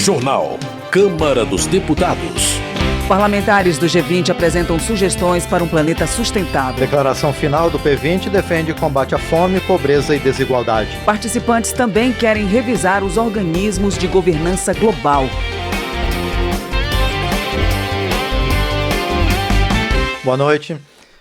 Jornal. Câmara dos Deputados. Parlamentares do G20 apresentam sugestões para um planeta sustentável. Declaração final do P20 defende combate à fome, pobreza e desigualdade. Participantes também querem revisar os organismos de governança global. Boa noite.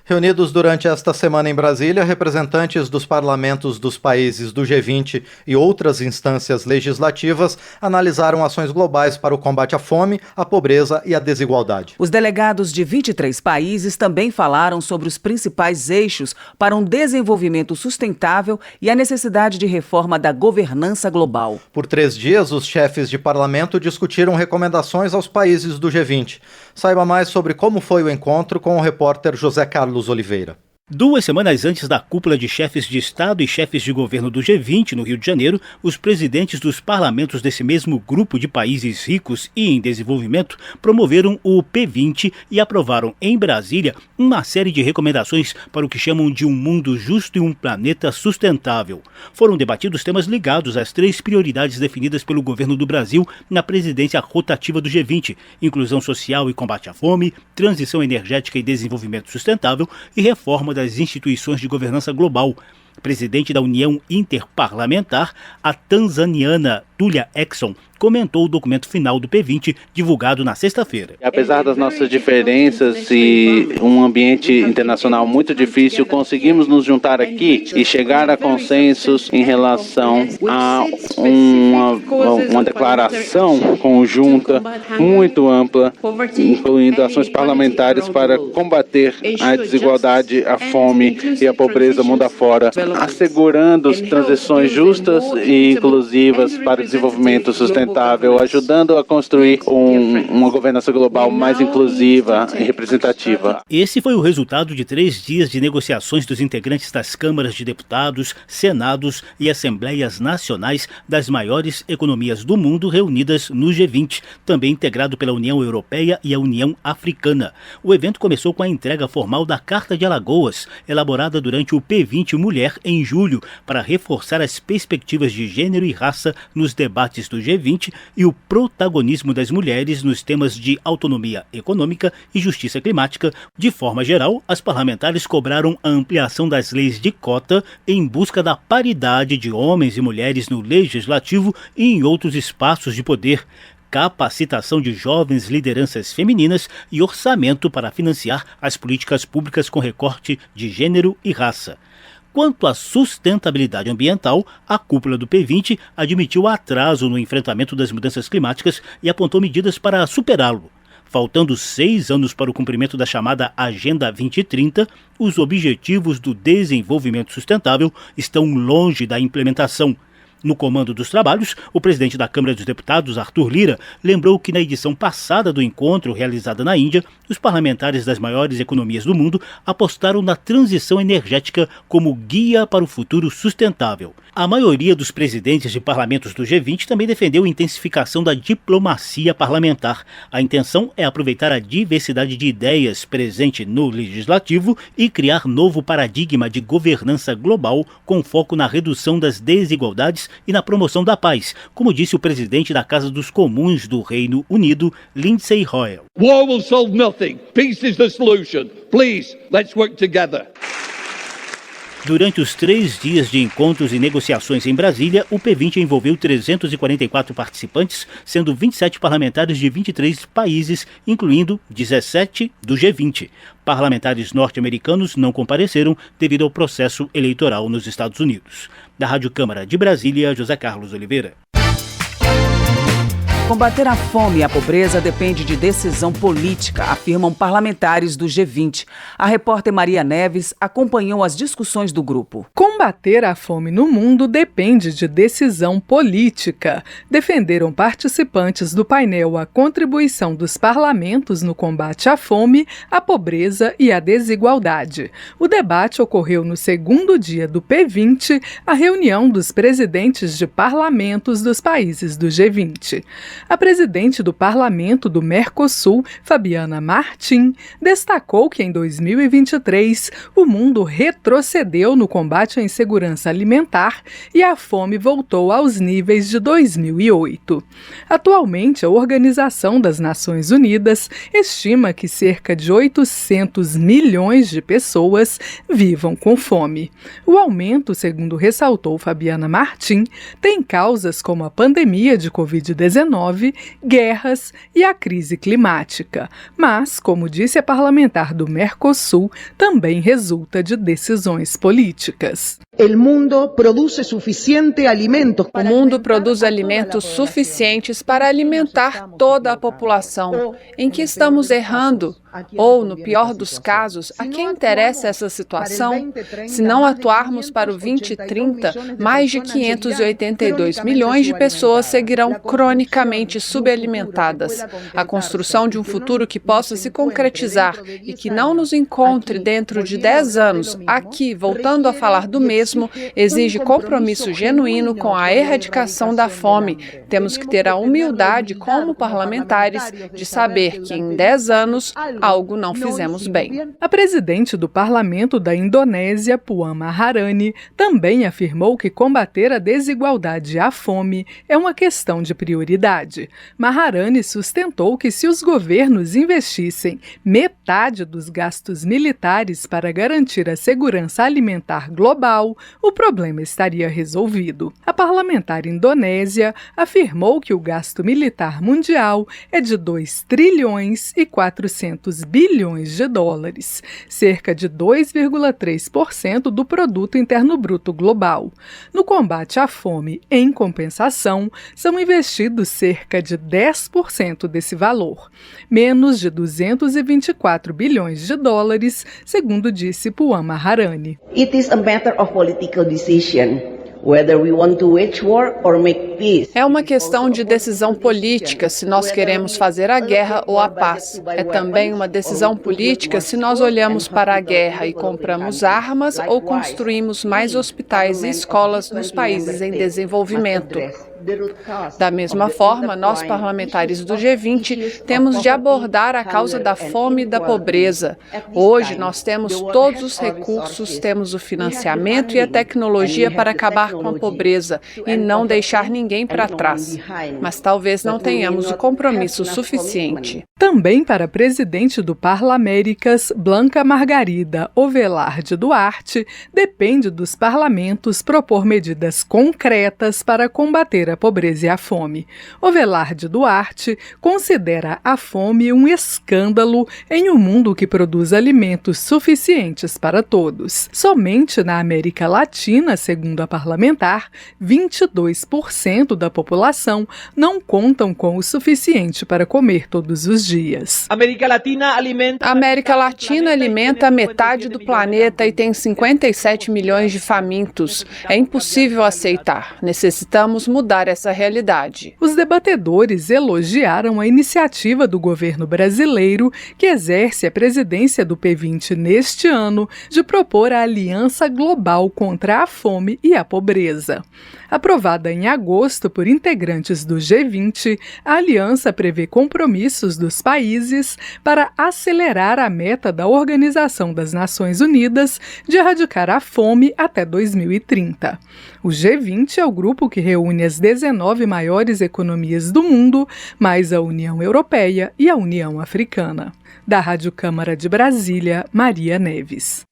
Reunidos durante esta semana em Brasília, representantes dos parlamentos dos países do G20 e outras instâncias legislativas analisaram ações globais para o combate à fome, à pobreza e à desigualdade. Os delegados de 23 países também falaram sobre os principais eixos para um desenvolvimento sustentável e a necessidade de reforma da governança global. Por 3 dias, os chefes de parlamento discutiram recomendações aos países do G20. Saiba mais sobre como foi o encontro com o repórter José Carlos Oliveira. 2 semanas antes da cúpula de chefes de Estado e chefes de governo do G20 no Rio de Janeiro, os presidentes dos parlamentos desse mesmo grupo de países ricos e em desenvolvimento promoveram o P20 e aprovaram em Brasília uma série de recomendações para o que chamam de um mundo justo e um planeta sustentável. Foram debatidos temas ligados às 3 prioridades definidas pelo governo do Brasil na presidência rotativa do G20: inclusão social e combate à fome, transição energética e desenvolvimento sustentável e reforma das instituições de governança global. Presidente da União Interparlamentar, a tanzaniana Tulia Ackson, comentou o documento final do P20, divulgado na sexta-feira. Apesar das nossas diferenças e um ambiente internacional muito difícil, conseguimos nos juntar aqui e chegar a consensos em relação a uma declaração conjunta muito ampla, incluindo ações parlamentares para combater a desigualdade, a fome e a pobreza mundo afora, assegurando transições justas e inclusivas para o desenvolvimento sustentável, ajudando a construir uma governança global mais inclusiva e representativa. Esse foi o resultado de 3 dias de negociações dos integrantes das câmaras de deputados, senados e assembleias nacionais das maiores economias do mundo reunidas no G20, também integrado pela União Europeia e a União Africana. O evento começou com a entrega formal da Carta de Alagoas, elaborada durante o P20 Mulher em julho, para reforçar as perspectivas de gênero e raça nos debates do G20 e o protagonismo das mulheres nos temas de autonomia econômica e justiça climática. De forma geral, as parlamentares cobraram a ampliação das leis de cota em busca da paridade de homens e mulheres no legislativo e em outros espaços de poder, capacitação de jovens lideranças femininas e orçamento para financiar as políticas públicas com recorte de gênero e raça. Quanto à sustentabilidade ambiental, a cúpula do P20 admitiu atraso no enfrentamento das mudanças climáticas e apontou medidas para superá-lo. Faltando 6 anos para o cumprimento da chamada Agenda 2030, os objetivos do desenvolvimento sustentável estão longe da implementação. No comando dos trabalhos, o presidente da Câmara dos Deputados, Arthur Lira, lembrou que na edição passada do encontro realizada na Índia, os parlamentares das maiores economias do mundo apostaram na transição energética como guia para o futuro sustentável. A maioria dos presidentes de parlamentos do G20 também defendeu a intensificação da diplomacia parlamentar. A intenção é aproveitar a diversidade de ideias presente no legislativo e criar novo paradigma de governança global com foco na redução das desigualdades e na promoção da paz, como disse o presidente da Casa dos Comuns do Reino Unido, Lindsay Hoyle. War will solve nothing. Peace is the solution. Please, let's work together. Durante os 3 dias de encontros e negociações em Brasília, o P20 envolveu 344 participantes, sendo 27 parlamentares de 23 países, incluindo 17 do G20. Parlamentares norte-americanos não compareceram devido ao processo eleitoral nos Estados Unidos. Da Rádio Câmara de Brasília, José Carlos Oliveira. Combater a fome e a pobreza depende de decisão política, afirmam parlamentares do G20. A repórter Maria Neves acompanhou as discussões do grupo. Combater a fome no mundo depende de decisão política, defenderam participantes do painel A Contribuição dos Parlamentos no Combate à Fome, à Pobreza e à Desigualdade. O debate ocorreu no 2º dia do P20, a reunião dos presidentes de parlamentos dos países do G20. A presidente do Parlamento do Mercosul, Fabiana Martins, destacou que em 2023 o mundo retrocedeu no combate à insegurança alimentar e a fome voltou aos níveis de 2008. Atualmente, a Organização das Nações Unidas estima que cerca de 800 milhões de pessoas vivam com fome. O aumento, segundo ressaltou Fabiana Martins, tem causas como a pandemia de Covid-19, guerras e a crise climática. Mas, como disse a parlamentar do Mercosul, também resulta de decisões políticas. O mundo produz alimentos suficientes para alimentar toda a população. Em que estamos errando? Ou, no pior dos casos, a quem interessa essa situação? Se não atuarmos para o 2030, mais de 582 milhões de pessoas seguirão cronicamente subalimentadas. A construção de um futuro que possa se concretizar e que não nos encontre dentro de 10 anos, aqui, voltando a falar do mesmo, exige compromisso genuíno com a erradicação da fome. Temos que ter a humildade, como parlamentares, de saber que em 10 anos algo não fizemos bem. A presidente do Parlamento da Indonésia, Puan Maharani, também afirmou que combater a desigualdade e a fome é uma questão de prioridade. Maharani sustentou que se os governos investissem metade dos gastos militares para garantir a segurança alimentar global, o problema estaria resolvido. A parlamentar indonésia afirmou que o gasto militar mundial é de 2 trilhões e 400 bilhões de dólares, cerca de 2,3% do produto interno bruto global. No combate à fome, em compensação, são investidos cerca de 10% desse valor, menos de 224 bilhões de dólares, segundo disse Puan Maharani. It is a matter of political decision. É uma questão de decisão política se nós queremos fazer a guerra ou a paz. É também uma decisão política se nós olhamos para a guerra e compramos armas ou construímos mais hospitais e escolas nos países em desenvolvimento. Da mesma forma, nós parlamentares do G20 temos de abordar a causa da fome e da pobreza. Hoje nós temos todos os recursos, temos o financiamento e a tecnologia para acabar com a pobreza e não deixar ninguém para trás. Mas talvez não tenhamos o compromisso suficiente. Também para a presidente do Parlaméricas, Blanca Margarida Ovelarde Duarte, depende dos parlamentos propor medidas concretas para combater a pobreza e a fome. Ovelarde Duarte considera a fome um escândalo em um mundo que produz alimentos suficientes para todos. Somente na América Latina, segundo a parlamentar, 22% da população não contam com o suficiente para comer todos os dias. A América Latina alimenta metade do planeta e tem 57 milhões de famintos. É impossível aceitar. Necessitamos mudar essa realidade. Os debatedores elogiaram a iniciativa do governo brasileiro, que exerce a presidência do P20 neste ano, de propor a Aliança Global contra a Fome e a Pobreza. Aprovada em agosto por integrantes do G20, a aliança prevê compromissos dos países para acelerar a meta da Organização das Nações Unidas de erradicar a fome até 2030. O G20 é o grupo que reúne as 19 maiores economias do mundo, mais a União Europeia e a União Africana. Da Rádio Câmara de Brasília, Maria Neves.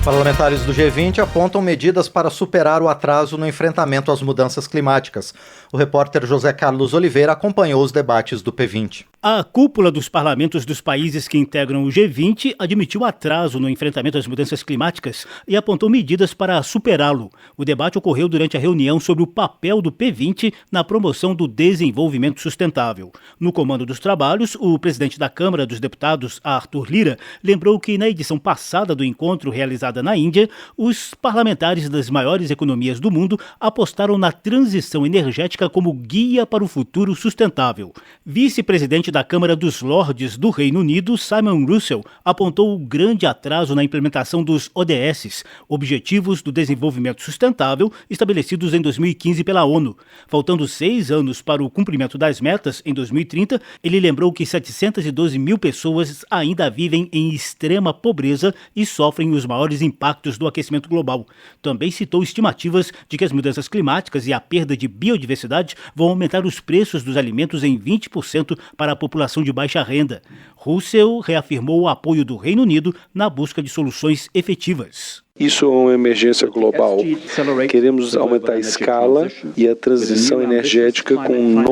Parlamentares do G20 apontam medidas para superar o atraso no enfrentamento às mudanças climáticas. O repórter José Carlos Oliveira acompanhou os debates do P20. A cúpula dos parlamentos dos países que integram o G20 admitiu atraso no enfrentamento às mudanças climáticas e apontou medidas para superá-lo. O debate ocorreu durante a reunião sobre o papel do P20 na promoção do desenvolvimento sustentável. No comando dos trabalhos, o presidente da Câmara dos Deputados, Arthur Lira, lembrou que na edição passada do encontro realizado na Índia, os parlamentares das maiores economias do mundo apostaram na transição energética como guia para o futuro sustentável. Vice-presidente da Câmara dos Lordes do Reino Unido, Simon Russell, apontou o grande atraso na implementação dos ODS, Objetivos do Desenvolvimento Sustentável, estabelecidos em 2015 pela ONU. Faltando 6 anos para o cumprimento das metas, em 2030, ele lembrou que 712 mil pessoas ainda vivem em extrema pobreza e sofrem os maiores impactos do aquecimento global. Também citou estimativas de que as mudanças climáticas e a perda de biodiversidade vão aumentar os preços dos alimentos em 20% para a população de baixa renda. Russell reafirmou o apoio do Reino Unido na busca de soluções efetivas. Isso é uma emergência global. Queremos aumentar a escala e a transição energética com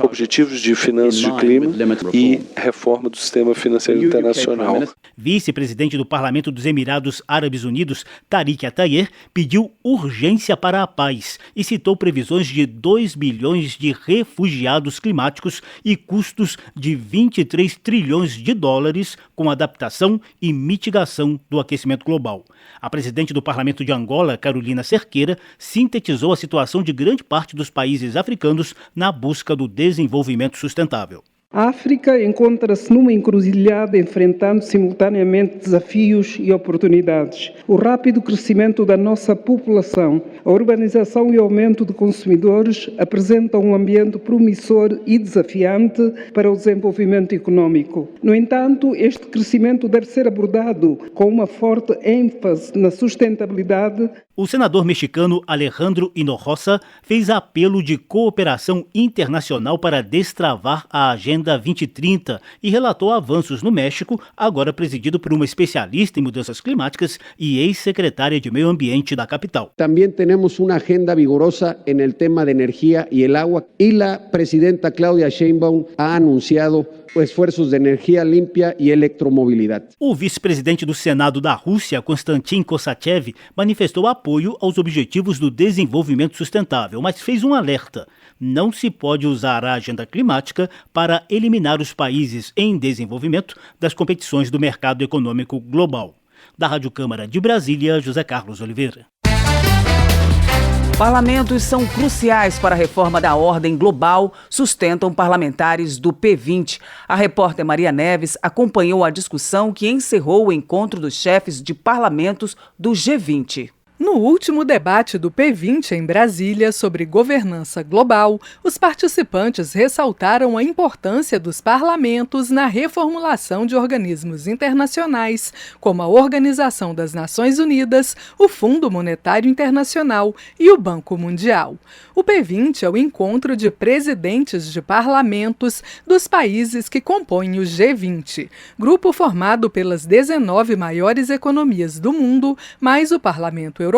objetivos de finanças de clima e reforma do sistema financeiro internacional. Vice-presidente do Parlamento dos Emirados Árabes Unidos, Tariq Attayer, pediu urgência para a paz e citou previsões de 2 bilhões de refugiados climáticos e custos de 23 trilhões de dólares com adaptação e mitigação do aquecimento global. A presidente do Parlamento de Angola, Carolina Cerqueira, sintetizou a situação de grande parte dos países africanos na busca do desenvolvimento sustentável. A África encontra-se numa encruzilhada enfrentando simultaneamente desafios e oportunidades. O rápido crescimento da nossa população, a urbanização e o aumento de consumidores apresentam um ambiente promissor e desafiante para o desenvolvimento econômico. No entanto, este crescimento deve ser abordado com uma forte ênfase na sustentabilidade. O senador mexicano Alejandro Hinojosa fez apelo de cooperação internacional para destravar a Agenda 2030 e relatou avanços no México, agora presidido por uma especialista em mudanças climáticas e ex-secretária de Meio Ambiente da capital. Também temos uma agenda vigorosa no tema de energia e el agua e a presidenta Claudia Sheinbaum ha anunciado esforços de energia limpa e eletromobilidade. O vice-presidente do Senado da Rússia, Konstantin Kosachev, manifestou apoio aos objetivos do desenvolvimento sustentável, mas fez um alerta. Não se pode usar a agenda climática para eliminar os países em desenvolvimento das competições do mercado econômico global. Da Rádio Câmara de Brasília, José Carlos Oliveira. Parlamentos são cruciais para a reforma da ordem global, sustentam parlamentares do P20. A repórter Maria Neves acompanhou a discussão que encerrou o encontro dos chefes de parlamentos do G20. No último debate do P20 em Brasília sobre governança global, os participantes ressaltaram a importância dos parlamentos na reformulação de organismos internacionais, como a Organização das Nações Unidas, o Fundo Monetário Internacional e o Banco Mundial. O P20 é o encontro de presidentes de parlamentos dos países que compõem o G20, grupo formado pelas 19 maiores economias do mundo, mais o Parlamento Europeu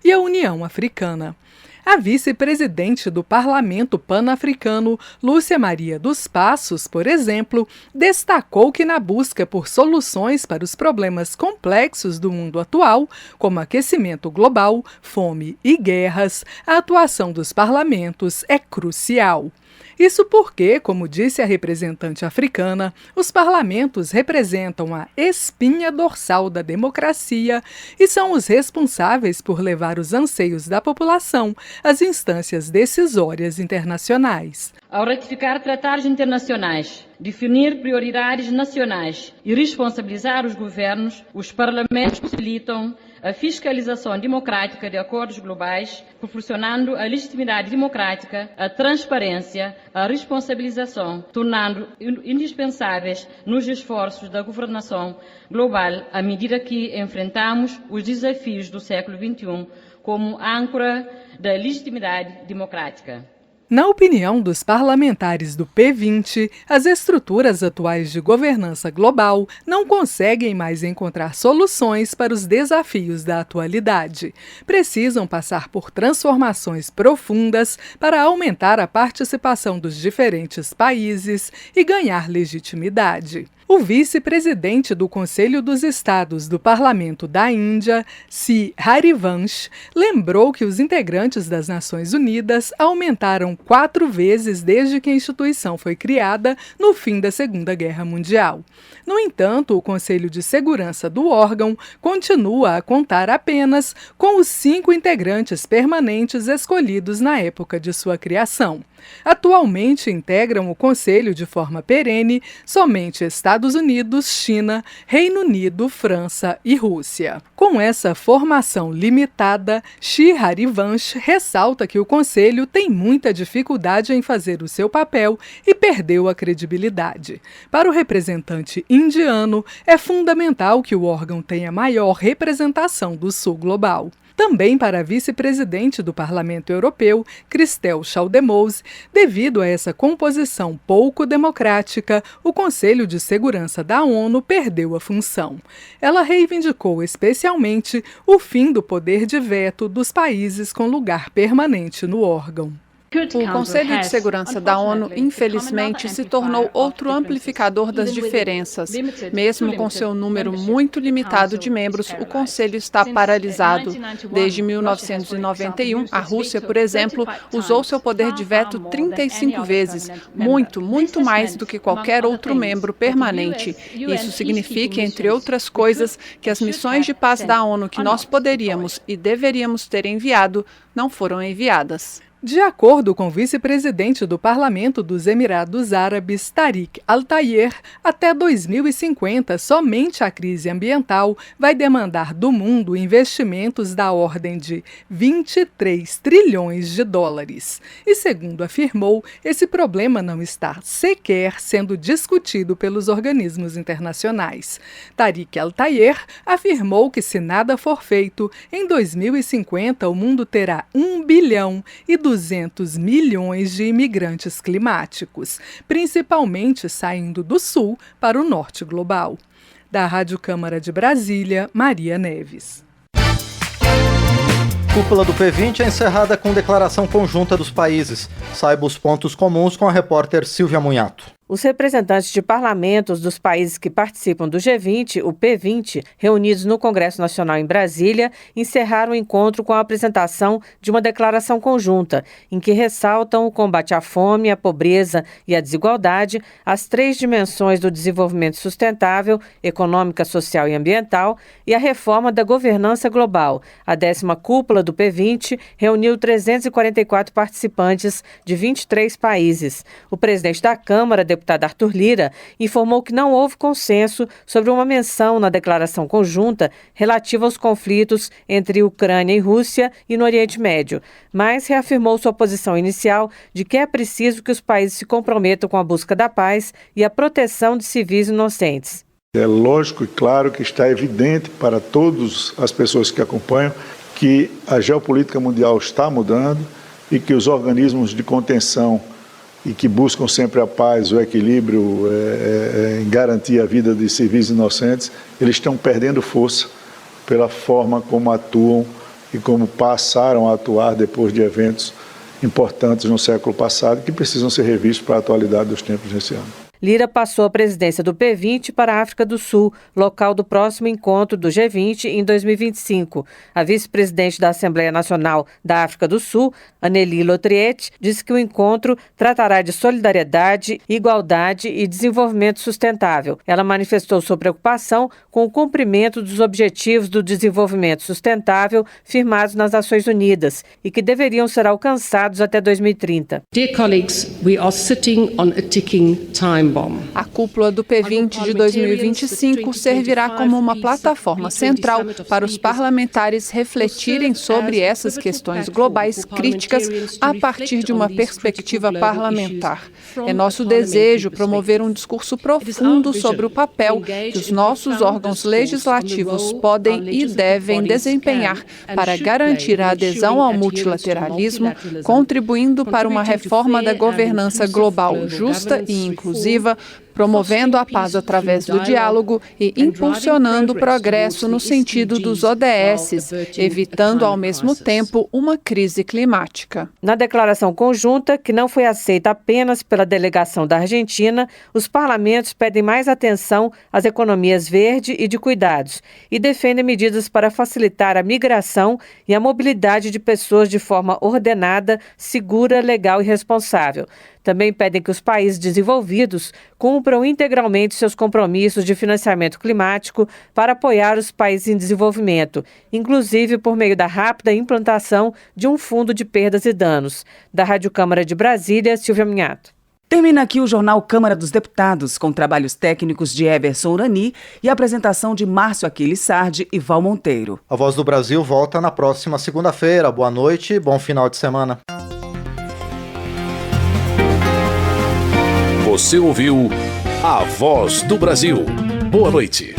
e a União Africana. A vice-presidente do Parlamento Pan-Africano, Lúcia Maria dos Passos, por exemplo, destacou que na busca por soluções para os problemas complexos do mundo atual, como aquecimento global, fome e guerras, a atuação dos parlamentos é crucial. Isso porque, como disse a representante africana, os parlamentos representam a espinha dorsal da democracia e são os responsáveis por levar os anseios da população às instâncias decisórias internacionais. Ao ratificar tratados internacionais, definir prioridades nacionais e responsabilizar os governos, os parlamentos possibilitam a fiscalização democrática de acordos globais, proporcionando a legitimidade democrática, a transparência, a responsabilização, tornando indispensáveis nos esforços da governação global à medida que enfrentamos os desafios do século XXI como âncora da legitimidade democrática. Na opinião dos parlamentares do P20, as estruturas atuais de governança global não conseguem mais encontrar soluções para os desafios da atualidade. Precisam passar por transformações profundas para aumentar a participação dos diferentes países e ganhar legitimidade. O vice-presidente do Conselho dos Estados do Parlamento da Índia, C. Harivansh, lembrou que os integrantes das Nações Unidas aumentaram 4 vezes desde que a instituição foi criada no fim da Segunda Guerra Mundial. No entanto, o Conselho de Segurança do órgão continua a contar apenas com os 5 integrantes permanentes escolhidos na época de sua criação. Atualmente integram o Conselho de forma perene somente Estados Unidos, China, Reino Unido, França e Rússia. Com essa formação limitada, Shri Harivansh ressalta que o Conselho tem muita dificuldade em fazer o seu papel e perdeu a credibilidade. Para o representante indiano, é fundamental que o órgão tenha maior representação do Sul global. Também para a vice-presidente do Parlamento Europeu, Christel Schaldemose, devido a essa composição pouco democrática, o Conselho de Segurança da ONU perdeu a função. Ela reivindicou especialmente o fim do poder de veto dos países com lugar permanente no órgão. O Conselho de Segurança da ONU, infelizmente, se tornou outro amplificador das diferenças. Mesmo com seu número muito limitado de membros, o Conselho está paralisado. Desde 1991, a Rússia, por exemplo, usou seu poder de veto 35 vezes, muito mais do que qualquer outro membro permanente. Isso significa, entre outras coisas, que as missões de paz da ONU que nós poderíamos e deveríamos ter enviado não foram enviadas. De acordo com o vice-presidente do Parlamento dos Emirados Árabes, Tariq Al-Tayer, até 2050, somente a crise ambiental vai demandar do mundo investimentos da ordem de 23 trilhões de dólares. E, segundo afirmou, esse problema não está sequer sendo discutido pelos organismos internacionais. Tariq Al-Tayer afirmou que, se nada for feito, em 2050 o mundo terá 1 bilhão e 200 milhões de imigrantes climáticos, principalmente saindo do sul para o norte global. Da Rádio Câmara de Brasília, Maria Neves. Cúpula do P20 é encerrada com declaração conjunta dos países. Saiba os pontos comuns com a repórter Silvia Munhato. Os representantes de parlamentos dos países que participam do G20, o P20, reunidos no Congresso Nacional em Brasília, encerraram o encontro com a apresentação de uma declaração conjunta, em que ressaltam o combate à fome, à pobreza e à desigualdade, as 3 dimensões do desenvolvimento sustentável, econômica, social e ambiental, e a reforma da governança global. A 10ª cúpula do P20 reuniu 344 participantes de 23 países. O presidente da Câmara, deputado Arthur Lira, informou que não houve consenso sobre uma menção na declaração conjunta relativa aos conflitos entre Ucrânia e Rússia e no Oriente Médio, mas reafirmou sua posição inicial de que é preciso que os países se comprometam com a busca da paz e a proteção de civis inocentes. É lógico e claro que está evidente para todas as pessoas que acompanham que a geopolítica mundial está mudando e que os organismos de contenção e que buscam sempre a paz, o equilíbrio, em garantir a vida de civis inocentes, eles estão perdendo força pela forma como atuam e como passaram a atuar depois de eventos importantes no século passado que precisam ser revistos para a atualidade dos tempos desse ano. Lira passou a presidência do P20 para a África do Sul, local do próximo encontro do G20 em 2025. A vice-presidente da Assembleia Nacional da África do Sul, Anneli Lotriet, disse que o encontro tratará de solidariedade, igualdade e desenvolvimento sustentável. Ela manifestou sua preocupação com o cumprimento dos Objetivos do Desenvolvimento Sustentável firmados nas Nações Unidas e que deveriam ser alcançados até 2030. Dear colleagues, we are sitting on a ticking time. A cúpula do P20 de 2025 servirá como uma plataforma central para os parlamentares refletirem sobre essas questões globais críticas a partir de uma perspectiva parlamentar. É nosso desejo promover um discurso profundo sobre o papel que os nossos órgãos legislativos podem e devem desempenhar para garantir a adesão ao multilateralismo, contribuindo para uma reforma da governança global justa e inclusiva, promovendo a paz através do diálogo e impulsionando o progresso no sentido dos ODS, evitando ao mesmo tempo uma crise climática. Na declaração conjunta, que não foi aceita apenas pela delegação da Argentina, os parlamentos pedem mais atenção às economias verde e de cuidados e defendem medidas para facilitar a migração e a mobilidade de pessoas de forma ordenada, segura, legal e responsável. Também pedem que os países desenvolvidos cumpram integralmente seus compromissos de financiamento climático para apoiar os países em desenvolvimento, inclusive por meio da rápida implantação de um fundo de perdas e danos. Da Rádio Câmara de Brasília, Silvia Minhato. Termina aqui o Jornal Câmara dos Deputados, com trabalhos técnicos de Everson Urani e apresentação de Márcio Aquiles Sardi e Val Monteiro. A Voz do Brasil volta na próxima segunda-feira. Boa noite e bom final de semana. Você ouviu A Voz do Brasil. Boa noite.